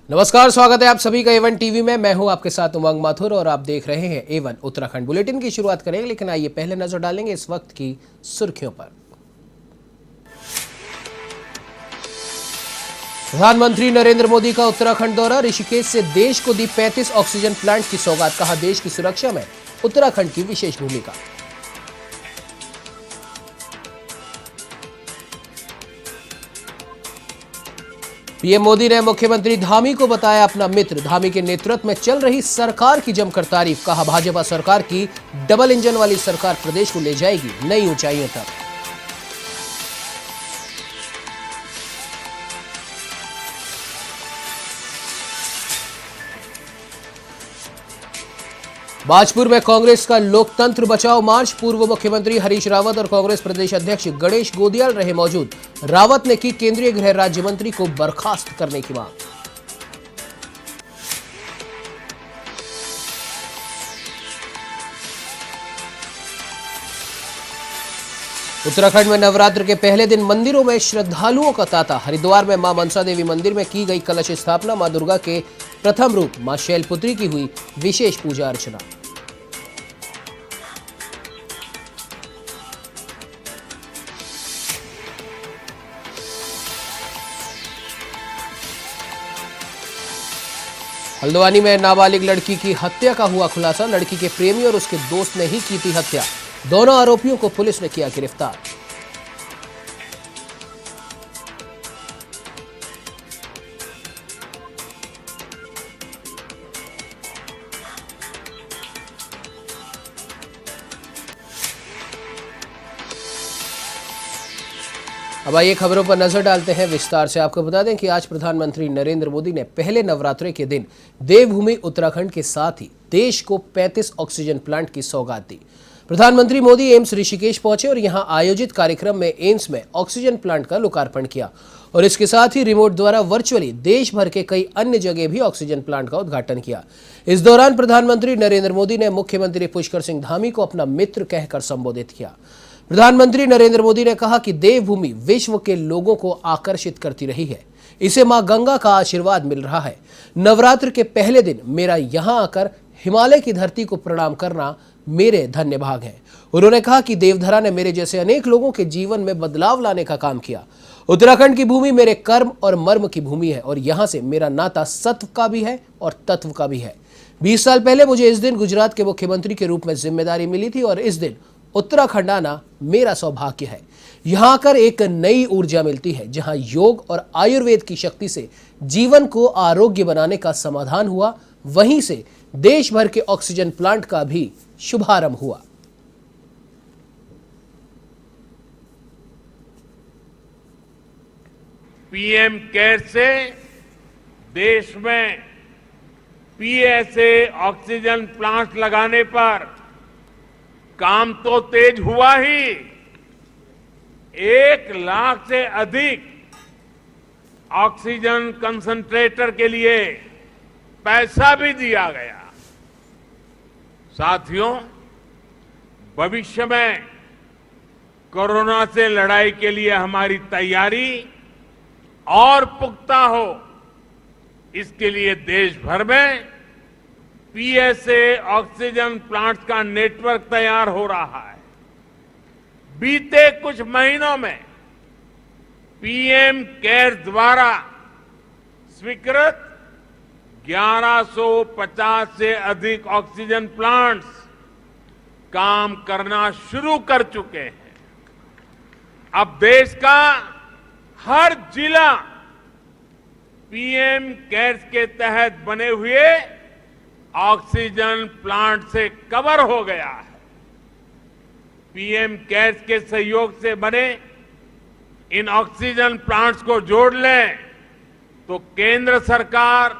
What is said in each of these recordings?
नमस्कार, स्वागत है आप सभी का A1 टीवी में। मैं हूं आपके साथ उमंग माथुर और आप देख रहे हैं A1 उत्तराखंड। बुलेटिन की शुरुआत करेंगे, लेकिन आइए पहले नजर डालेंगे इस वक्त की सुर्खियों पर। प्रधानमंत्री नरेंद्र मोदी का उत्तराखंड दौरा, ऋषिकेश से देश को दी 35 ऑक्सीजन प्लांट की सौगात। कहा, देश की सुरक्षा में उत्तराखंड की विशेष भूमिका। पीएम मोदी ने मुख्यमंत्री धामी को बताया अपना मित्र। धामी के नेतृत्व में चल रही सरकार की जमकर तारीफ। कहा, भाजपा सरकार की डबल इंजन वाली सरकार प्रदेश को ले जाएगी नई ऊंचाइयों तक। बाजपुर में कांग्रेस का लोकतंत्र बचाओ मार्च। पूर्व मुख्यमंत्री हरीश रावत और कांग्रेस प्रदेश अध्यक्ष गणेश गोदियाल रहे मौजूद। रावत ने की केंद्रीय गृह राज्य मंत्री को बर्खास्त करने की मांग। उत्तराखंड में नवरात्र के पहले दिन मंदिरों में श्रद्धालुओं का तांता। हरिद्वार में मां मनसा देवी मंदिर में की गई कलश स्थापना। मां दुर्गा के प्रथम रूप मां शैलपुत्री की हुई विशेष पूजा अर्चना। हल्द्वानी में नाबालिग लड़की की हत्या का हुआ खुलासा। लड़की के प्रेमी और उसके दोस्त ने ही की थी हत्या। दोनों आरोपियों को पुलिस ने किया गिरफ्तार। अब आइए खबरों पर नजर डालते हैं विस्तार से। आपको बता दें कि आज प्रधानमंत्री नरेंद्र मोदी ने पहले नवरात्रे के दिन देवभूमि उत्तराखंड के साथ ही देश को 35 ऑक्सीजन प्लांट की सौगात दी। प्रधानमंत्री मोदी एम्स ऋषिकेश पहुंचे और यहां आयोजित कार्यक्रम में एम्स में ऑक्सीजन प्लांट का लोकार्पण किया और इसके साथ ही रिमोट द्वारा वर्चुअली देश भर के कई अन्य जगह भी ऑक्सीजन प्लांट का उद्घाटन किया। इस दौरान प्रधानमंत्री नरेंद्र मोदी ने मुख्यमंत्री पुष्कर सिंह धामी को अपना मित्र कहकर संबोधित किया। प्रधानमंत्री नरेंद्र मोदी ने कहा कि देवभूमि विश्व के लोगों को आकर्षित करती रही है। इसे मां गंगा का आशीर्वाद मिल रहा है। नवरात्र के पहले दिन मेरा यहां आकर हिमालय की धरती को प्रणाम करना मेरे धन्य भाग है। उन्होंने कहा कि देवधरा ने मेरे जैसे अनेक लोगों के जीवन में बदलाव लाने का काम किया। उत्तराखंड की भूमि मेरे कर्म और मर्म की भूमि है और यहां से मेरा नाता सत्व का भी है और तत्व का भी है। 20 साल पहले मुझे इस दिन गुजरात के मुख्यमंत्री के रूप में जिम्मेदारी मिली थी और इस दिन उत्तराखंड आना मेरा सौभाग्य है। यहां आकर एक नई ऊर्जा मिलती है, जहां योग और आयुर्वेद की शक्ति से जीवन को आरोग्य बनाने का समाधान हुआ। वहीं से देश भर के ऑक्सीजन प्लांट का भी शुभारंभ हुआ। पीएम केयर से देश में पीएसए ऑक्सीजन प्लांट लगाने पर काम तो तेज हुआ ही, 1 लाख से अधिक ऑक्सीजन कंसंट्रेटर के लिए पैसा भी दिया गया। साथियों, भविष्य में कोरोना से लड़ाई के लिए हमारी तैयारी और पुख्ता हो, इसके लिए देश भर में पीएसए ऑक्सीजन प्लांट का नेटवर्क तैयार हो रहा है। बीते कुछ महीनों में पीएम केयर द्वारा स्वीकृत 1150 से अधिक ऑक्सीजन प्लांट्स काम करना शुरू कर चुके हैं। अब देश का हर जिला पीएम केयर्स के तहत बने हुए ऑक्सीजन प्लांट से कवर हो गया है। पीएम केयर्स के सहयोग से बने इन ऑक्सीजन प्लांट्स को जोड़ लें तो केंद्र सरकार,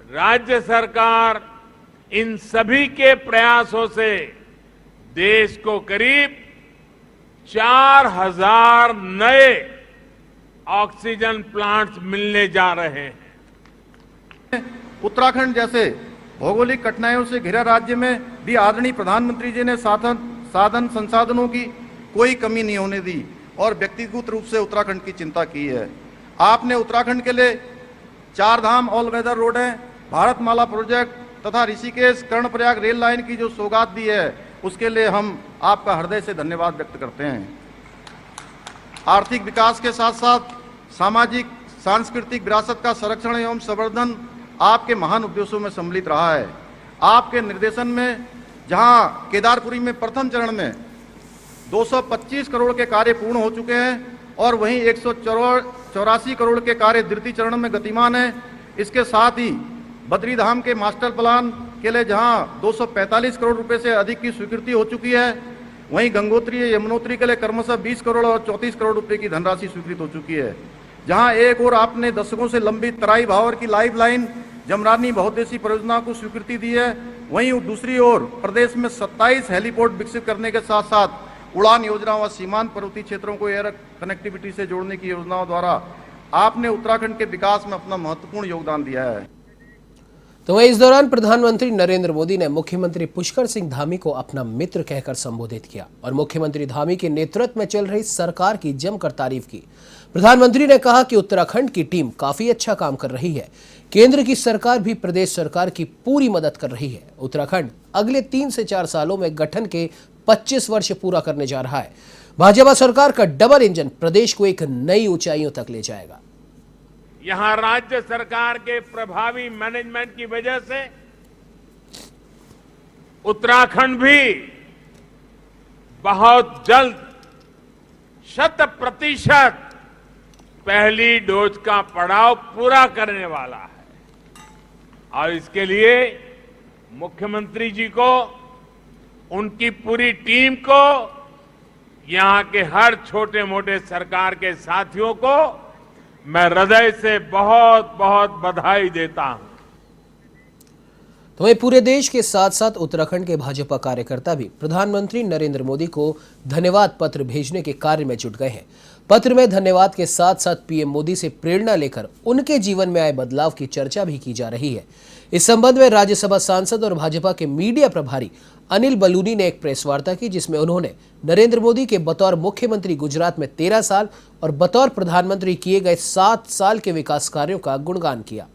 राज्य सरकार, इन सभी के प्रयासों से देश को करीब 4000 नए ऑक्सीजन प्लांट्स मिलने जा रहे हैं। उत्तराखंड जैसे भौगोलिक कठिनाइयों से घिरा राज्य में भी आदरणीय प्रधानमंत्री जी ने साधन संसाधनों की कोई कमी नहीं होने दी और व्यक्तिगत रूप से उत्तराखंड की चिंता की है। आपने उत्तराखंड के लिए चार धाम ऑल वेदर रोडें, भारतमाला प्रोजेक्ट तथा ऋषिकेश कर्णप्रयाग रेल लाइन की जो सौगात दी है उसके लिए हम आपका हृदय से धन्यवाद व्यक्त करते हैं। आर्थिक विकास के साथ साथ सामाजिक सांस्कृतिक विरासत का संरक्षण एवं संवर्धन आपके महान उद्देश्यों में सम्मिलित रहा है। आपके निर्देशन में जहां केदारपुरी में प्रथम चरण में 225 करोड़ के कार्य पूर्ण हो चुके हैं और वहीं 184 करोड़ के कार्य द्वितीय चरण में गतिमान है। इसके साथ ही बद्री धाम के मास्टर प्लान के लिए जहां 245 करोड़ रुपए से अधिक की स्वीकृति हो चुकी है, वहीं गंगोत्री यमुनोत्री के लिए क्रमशः 20 करोड़ और 34 करोड़ रुपए की धनराशि स्वीकृत हो चुकी है। जहां एक और आपने दशकों से लंबित तराई भावर की लाइफ लाइन जमरानी बहुउद्देशीय परियोजना को स्वीकृति दी है, वहीं दूसरी ओर प्रदेश में 27 हेलीपोर्ट विकसित करने के साथ साथ उड़ान योजना व सीमांत पर्वतीय क्षेत्रों को एयर कनेक्टिविटी से जोड़ने की योजनाओं द्वारा आपने उत्तराखंड के विकास में अपना महत्वपूर्ण योगदान दिया है। तो वहीं इस दौरान प्रधानमंत्री नरेंद्र मोदी ने मुख्यमंत्री पुष्कर सिंह धामी को अपना मित्र कहकर संबोधित किया और मुख्यमंत्री धामी के नेतृत्व में चल रही सरकार की जमकर तारीफ की। प्रधानमंत्री ने कहा कि उत्तराखंड की टीम काफी अच्छा काम कर रही है। केंद्र की सरकार भी प्रदेश सरकार की पूरी मदद कर रही है। उत्तराखंड अगले 3 से 4 सालों में गठन के 25 वर्ष पूरा करने जा रहा है। भाजपा सरकार का डबल इंजन प्रदेश को एक नई ऊंचाइयों तक ले जाएगा। यहां राज्य सरकार के प्रभावी मैनेजमेंट की वजह से उत्तराखंड भी बहुत जल्द 100% पहली डोज का पड़ाव पूरा करने वाला है और इसके लिए मुख्यमंत्री जी को, उनकी पूरी टीम को, यहां के हर छोटे मोटे सरकार के साथियों को मैं हृदय से बहुत बहुत बधाई देता हूं। तो वहीं पूरे देश के साथ साथ उत्तराखंड के भाजपा कार्यकर्ता भी प्रधानमंत्री नरेंद्र मोदी को धन्यवाद पत्र भेजने के कार्य में जुट गए हैं। पत्र में धन्यवाद के साथ साथ पीएम मोदी से प्रेरणा लेकर उनके जीवन में आए बदलाव की चर्चा भी की जा रही है। इस संबंध में राज्यसभा सांसद और भाजपा के मीडिया प्रभारी अनिल बलूनी ने एक प्रेस वार्ता की, जिसमें उन्होंने नरेंद्र मोदी के बतौर मुख्यमंत्री गुजरात में 13 साल और बतौर प्रधानमंत्री किए गए 7 साल के विकास कार्यों का गुणगान किया।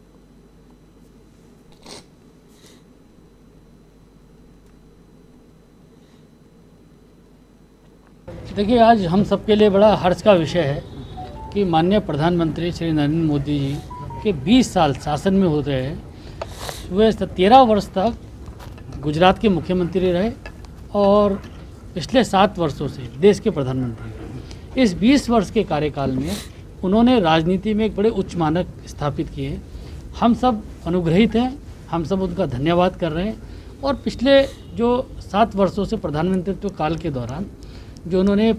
देखिए, आज हम सबके लिए बड़ा हर्ष का विषय है कि माननीय प्रधानमंत्री श्री नरेंद्र मोदी जी के 20 साल शासन में होते हैं। वे 13 वर्ष तक गुजरात के मुख्यमंत्री रहे और पिछले 7 वर्षों से देश के प्रधानमंत्री। इस 20 वर्ष के कार्यकाल में उन्होंने राजनीति में एक बड़े उच्च मानक स्थापित किए। हम सब अनुग्रहित हैं, हम सब उनका धन्यवाद कर रहे हैं। और पिछले जो 7 वर्षों से प्रधानमंत्रित्व काल के दौरान जो उन्होंने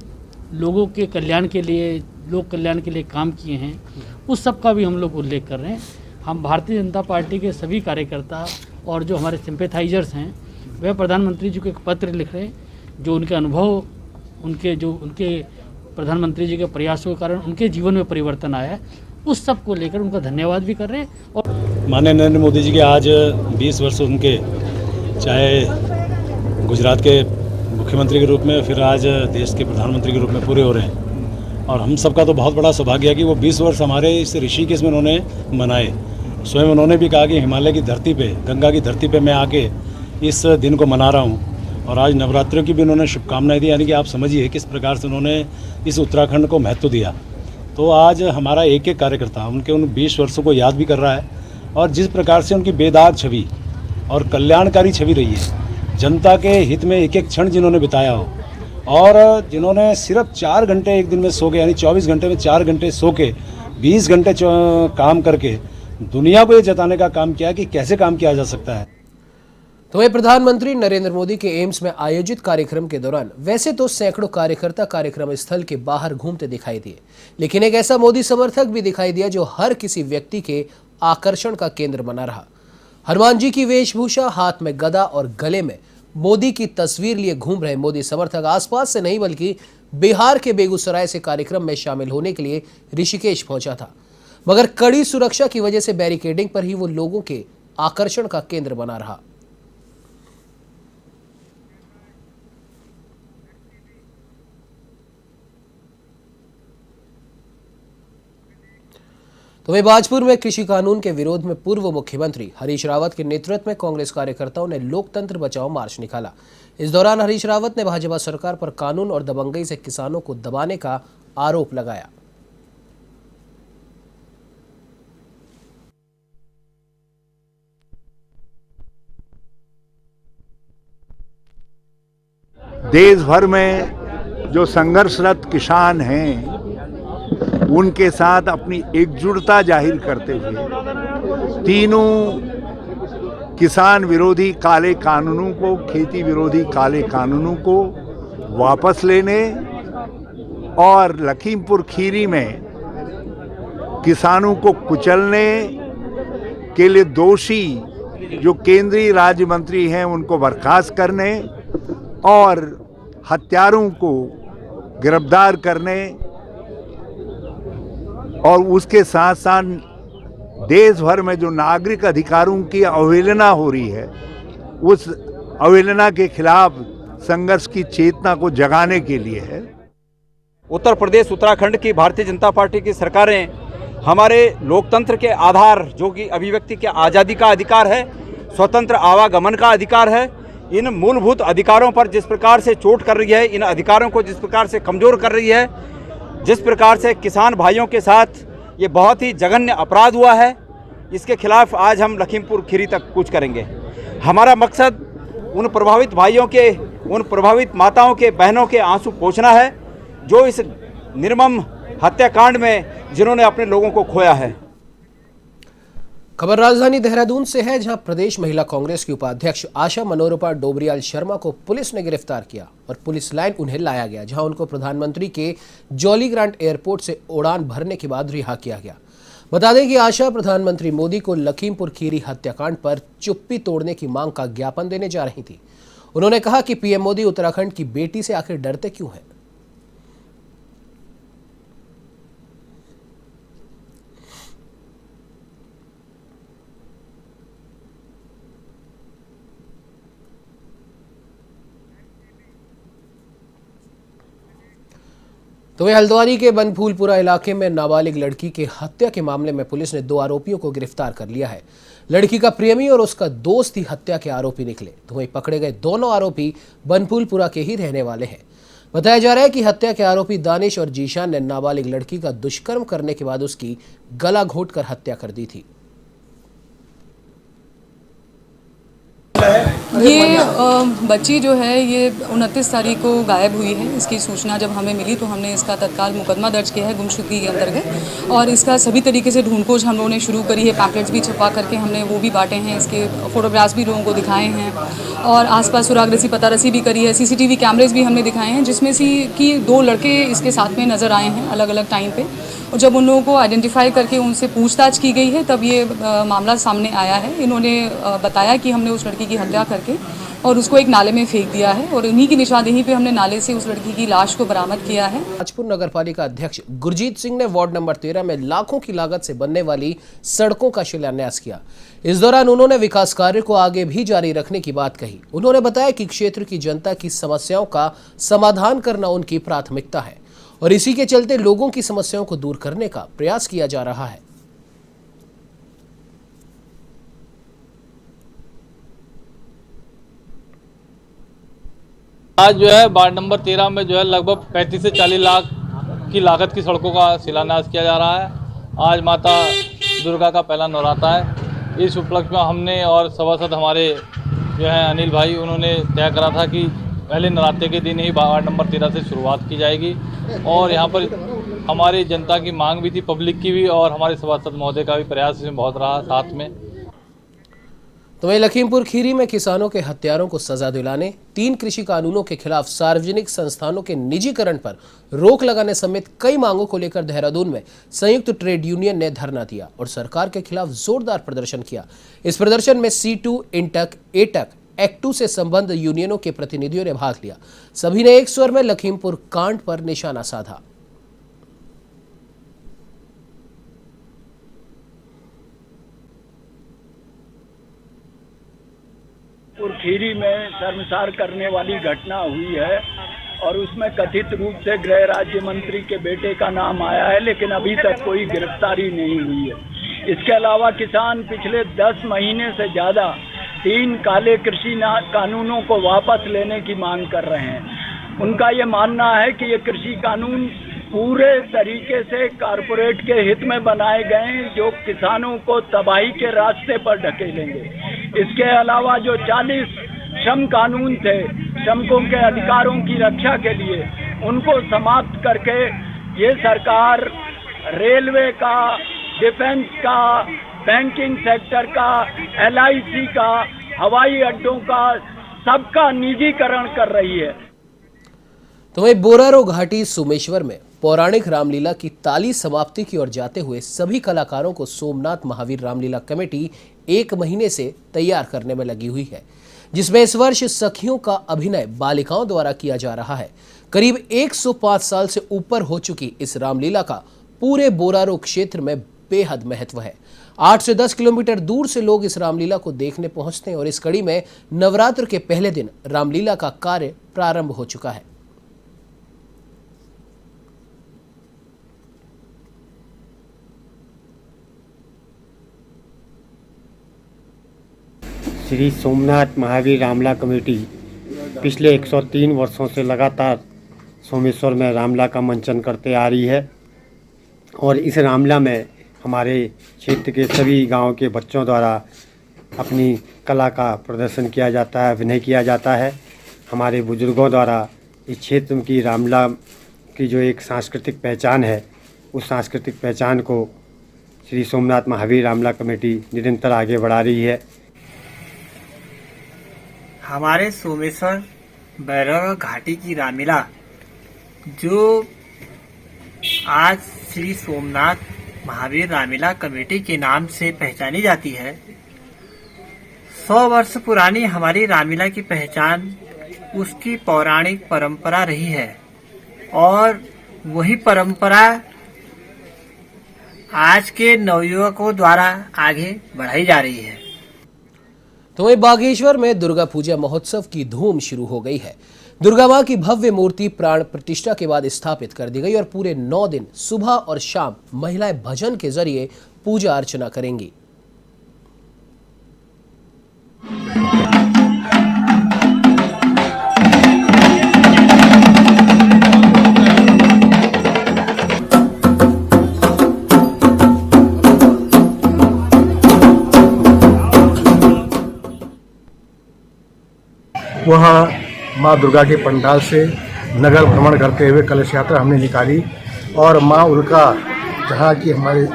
लोगों के कल्याण के लिए, लोक कल्याण के लिए काम किए हैं, उस सब का भी हम लोग उल्लेख कर रहे हैं। हम भारतीय जनता पार्टी के सभी कार्यकर्ता और जो हमारे सिंपैथाइजर्स हैं, वह प्रधानमंत्री जी को एक पत्र लिख रहे हैं, जो उनके अनुभव, उनके प्रधानमंत्री जी के प्रयासों के कारण उनके जीवन में परिवर्तन आया है, उस सब को लेकर उनका धन्यवाद भी कर रहे हैं। और माननीय नरेंद्र मोदी जी के आज 20 वर्ष उनके, चाहे गुजरात के मुख्यमंत्री के रूप में, फिर आज देश के प्रधानमंत्री के रूप में पूरे हो रहे हैं। और हम सबका तो बहुत बड़ा सौभाग्य है कि वो 20 वर्ष हमारे इस ऋषिकेश में उन्होंने मनाए। स्वयं उन्होंने भी कहा कि हिमालय की धरती पे, गंगा की धरती पे मैं आके इस दिन को मना रहा हूँ। और आज नवरात्रों की भी उन्होंने शुभकामनाएं दी, यानी कि आप समझिए किस प्रकार से उन्होंने इस उत्तराखंड को महत्व दिया। तो आज हमारा एक एक कार्यकर्ता उनके उन 20 वर्षों को याद भी कर रहा है और जिस प्रकार से उनकी बेदाग छवि और कल्याणकारी छवि रही है, जनता के हित में एक एक क्षण जिन्होंने बिताया हो, और जिन्होंने सिर्फ 4 घंटे एक दिन में सो के, यानी 24 घंटे में 4 घंटे सो के 20 घंटे काम करके दुनिया को ये जताने का काम किया कि कैसे काम किया जा सकता है। तो वह प्रधानमंत्री नरेंद्र मोदी के एम्स में आयोजित कार्यक्रम के दौरान वैसे तो सैकड़ों कार्यकर्ता कार्यक्रम स्थल के बाहर घूमते दिखाई दिए, लेकिन एक ऐसा मोदी समर्थक भी दिखाई दिया जो हर किसी व्यक्ति के आकर्षण का केंद्र बना रहा। हनुमान जी की वेशभूषा, हाथ में गदा और गले में मोदी की तस्वीर लिए घूम रहे मोदी समर्थक आसपास से नहीं बल्कि बिहार के बेगूसराय से कार्यक्रम में शामिल होने के लिए ऋषिकेश पहुंचा था, मगर कड़ी सुरक्षा की वजह से बैरिकेडिंग पर ही वो लोगों के आकर्षण का केंद्र बना रहा। तो तो वहीं भाजपुर में कृषि कानून के विरोध में पूर्व मुख्यमंत्री हरीश रावत के नेतृत्व में कांग्रेस कार्यकर्ताओं ने लोकतंत्र बचाओ मार्च निकाला। इस दौरान हरीश रावत ने भाजपा सरकार पर कानून और दबंगई से किसानों को दबाने का आरोप लगाया। देश भर में जो संघर्षरत किसान हैं उनके साथ अपनी एकजुटता जाहिर करते हुए तीनों किसान विरोधी काले कानूनों को, खेती विरोधी काले कानूनों को वापस लेने और लखीमपुर खीरी में किसानों को कुचलने के लिए दोषी जो केंद्रीय राज्य मंत्री हैं उनको बर्खास्त करने और हत्यारों को गिरफ्तार करने और उसके साथ साथ देश भर में जो नागरिक अधिकारों की अवहेलना हो रही है उस अवहेलना के खिलाफ संघर्ष की चेतना को जगाने के लिए है। उत्तर प्रदेश उत्तराखंड की भारतीय जनता पार्टी की सरकारें हमारे लोकतंत्र के आधार जो कि अभिव्यक्ति के आज़ादी का अधिकार है, स्वतंत्र आवागमन का अधिकार है, इन मूलभूत अधिकारों पर जिस प्रकार से चोट कर रही है, इन अधिकारों को जिस प्रकार से कमज़ोर कर रही है, जिस प्रकार से किसान भाइयों के साथ ये बहुत ही जघन्य अपराध हुआ है, इसके खिलाफ आज हम लखीमपुर खीरी तक कूच करेंगे। हमारा मकसद उन प्रभावित भाइयों के, उन प्रभावित माताओं के, बहनों के आंसू पोंछना है जो इस निर्मम हत्याकांड में जिन्होंने अपने लोगों को खोया है। खबर राजधानी देहरादून से है, जहां प्रदेश महिला कांग्रेस की उपाध्यक्ष आशा मनोरमा डोबरियाल शर्मा को पुलिस ने गिरफ्तार किया और पुलिस लाइन उन्हें लाया गया, जहां उनको प्रधानमंत्री के जॉली ग्रांट एयरपोर्ट से उड़ान भरने के बाद रिहा किया गया। बता दें कि आशा प्रधानमंत्री मोदी को लखीमपुर खीरी हत्याकांड पर चुप्पी तोड़ने की मांग का ज्ञापन देने जा रही थी। उन्होंने कहा कि पीएम मोदी उत्तराखंड की बेटी से आखिर डरते क्यों हैं। तो वहीं हल्द्वानी के बनफूलपुरा इलाके में नाबालिग लड़की की हत्या के मामले में पुलिस ने 2 आरोपियों को गिरफ्तार कर लिया है। लड़की का प्रेमी और उसका दोस्त ही हत्या के आरोपी निकले। तो वहीं पकड़े गए दोनों आरोपी बनफूलपुरा के ही रहने वाले हैं। बताया जा रहा है कि हत्या के आरोपी दानिश और जीशान ने नाबालिग लड़की का दुष्कर्म करने के बाद उसकी गला घोंटकर हत्या कर दी थी। ये बच्ची जो है ये 29 तारीख को गायब हुई है। इसकी सूचना जब हमें मिली तो हमने इसका तत्काल मुकदमा दर्ज किया है गुमशुदगी के अंतर्गत, और इसका सभी तरीके से ढूंढखोज हम लोगों ने शुरू करी है। पैम्पलेट्स भी छपा करके हमने वो भी बांटे हैं, इसके फोटोग्राफ्स भी लोगों को दिखाए हैं और आसपास सुराग रसी पता रसी भी करी है। सीसीटीवी कैमरेज भी हमने दिखाए हैं जिसमें से कि 2 लड़के इसके साथ में नज़र आए हैं अलग अलग टाइम पे, और जब उन लोगों को आइडेंटिफाई करके उनसे पूछताछ की गई है तब ये मामला सामने आया है। इन्होंने बताया कि हमने उस लड़की की हत्या करके और उसको एक नाले में फेंक दिया है और उन्हीं की निशानदेही पे हमने नाले से उस लड़की की लाश को बरामद किया है। भाजपुर नगरपालिका अध्यक्ष गुरजीत सिंह ने वार्ड नंबर 13 में लाखों की लागत से बनने वाली सड़कों का शिलान्यास किया। इस दौरान उन्होंने विकास कार्य को आगे भी जारी रखने की बात कही। उन्होंने बताया कि क्षेत्र की जनता की समस्याओं का समाधान करना उनकी प्राथमिकता है और इसी के चलते लोगों की समस्याओं को दूर करने का प्रयास किया जा रहा है। आज जो है वार्ड नंबर 13 में जो है लगभग 35 से 40 लाख की लागत की सड़कों का शिलान्यास किया जा रहा है। आज माता दुर्गा का पहला नवरात्रा है। इस उपलक्ष्य में हमने और सभासद हमारे जो है अनिल भाई, उन्होंने तय करा था कि पहले नवरात्रे के दिन ही वार्ड नंबर 13 से शुरुआत की जाएगी और यहाँ पर हमारी जनता की मांग भी थी, पब्लिक की भी, और हमारे सभासद महोदय का भी प्रयास इसमें बहुत रहा साथ में। तो वहीं लखीमपुर खीरी में किसानों के हत्यारों को सजा दिलाने, 3 कृषि कानूनों के खिलाफ सार्वजनिक संस्थानों के निजीकरण पर रोक लगाने समेत कई मांगों को लेकर देहरादून में संयुक्त ट्रेड यूनियन ने धरना दिया और सरकार के खिलाफ जोरदार प्रदर्शन किया। इस प्रदर्शन में C2, इंटक, एटक, एक्टू से संबद्ध यूनियनों के प्रतिनिधियों ने भाग लिया। सभी ने एक स्वर में लखीमपुर कांड पर निशाना साधा। खीरी में शर्मसार करने वाली घटना हुई है और उसमें कथित रूप से गृह राज्य मंत्री के बेटे का नाम आया है, लेकिन अभी तक कोई गिरफ्तारी नहीं हुई है। इसके अलावा किसान पिछले 10 महीने से ज़्यादा 3 काले कृषि कानूनों को वापस लेने की मांग कर रहे हैं। उनका ये मानना है कि ये कृषि कानून पूरे तरीके से कारपोरेट के हित में बनाए गए हैं, जो किसानों को तबाही के रास्ते पर ढकेलेंगे। इसके अलावा जो 40 श्रम कानून थे, श्रमिकों के अधिकारों की रक्षा के लिए, उनको समाप्त करके ये सरकार रेलवे का, डिफेंस का, बैंकिंग सेक्टर का, LIC का, हवाई अड्डों का, सबका निजीकरण कर रही है। तो वहीं बोरारो घाटी सोमेश्वर में पौराणिक रामलीला की ताली समाप्ति की ओर जाते हुए सभी कलाकारों को सोमनाथ महावीर रामलीला कमेटी 1 महीने से तैयार करने में लगी हुई है, जिसमें इस वर्ष सखियों का अभिनय बालिकाओं द्वारा किया जा रहा है। करीब 105 साल से ऊपर हो चुकी इस रामलीला का पूरे बोरारो क्षेत्र में बेहद महत्व है। 8 से 10 किलोमीटर दूर से लोग इस रामलीला को देखने पहुंचते हैं और इस कड़ी में नवरात्र के पहले दिन रामलीला का कार्य प्रारंभ हो चुका है। श्री सोमनाथ महावीर रामलीला कमेटी पिछले 103 वर्षों से लगातार सोमेश्वर में रामलीला का मंचन करते आ रही है और इस रामलीला में हमारे क्षेत्र के सभी गांव के बच्चों द्वारा अपनी कला का प्रदर्शन किया जाता है, अभिनय किया जाता है। हमारे बुजुर्गों द्वारा इस क्षेत्र की रामलीला की जो एक सांस्कृतिक पहचान है, उस सांस्कृतिक पहचान को श्री सोमनाथ महावीर रामलीला कमेटी निरंतर आगे बढ़ा रही है। हमारे सोमेश्वर बैरव घाटी की रामलीला जो आज श्री सोमनाथ महावीर रामलीला कमेटी के नाम से पहचानी जाती है, 100 वर्ष पुरानी हमारी रामलीला की पहचान उसकी पौराणिक परंपरा रही है और वही परंपरा आज के नवयुवकों द्वारा आगे बढ़ाई जा रही है। तो वहीं बागेश्वर में दुर्गा पूजा महोत्सव की धूम शुरू हो गई है। दुर्गा मां की भव्य मूर्ति प्राण प्रतिष्ठा के बाद स्थापित कर दी गई और पूरे 9 दिन सुबह और शाम महिलाएं भजन के जरिए पूजा अर्चना करेंगी। वहाँ माँ दुर्गा के पंडाल से नगर भ्रमण करते हुए कलश यात्रा हमने निकाली और माँ उल्का जहाँ की हमारे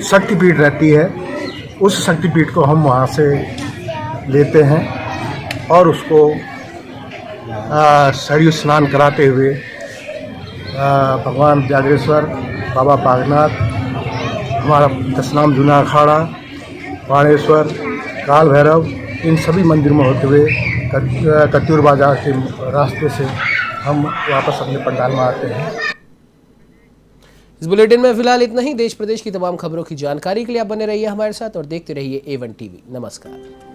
शक्तिपीठ रहती है, उस शक्तिपीठ को हम वहाँ से लेते हैं और उसको सरयू स्नान कराते हुए भगवान जागरेश्वर, बाबा बागनाथ, हमारा 10 नाम जूना अखाड़ा, बाणेश्वर, काल भैरव, इन सभी मंदिरों में होते हुए कत्यूर बाजार के रास्ते से हम वापस अपने पंडाल में आते हैं। इस बुलेटिन में फिलहाल इतना ही। देश प्रदेश की तमाम खबरों की जानकारी के लिए आप बने रहिए हमारे साथ और देखते रहिए A1 TV। नमस्कार।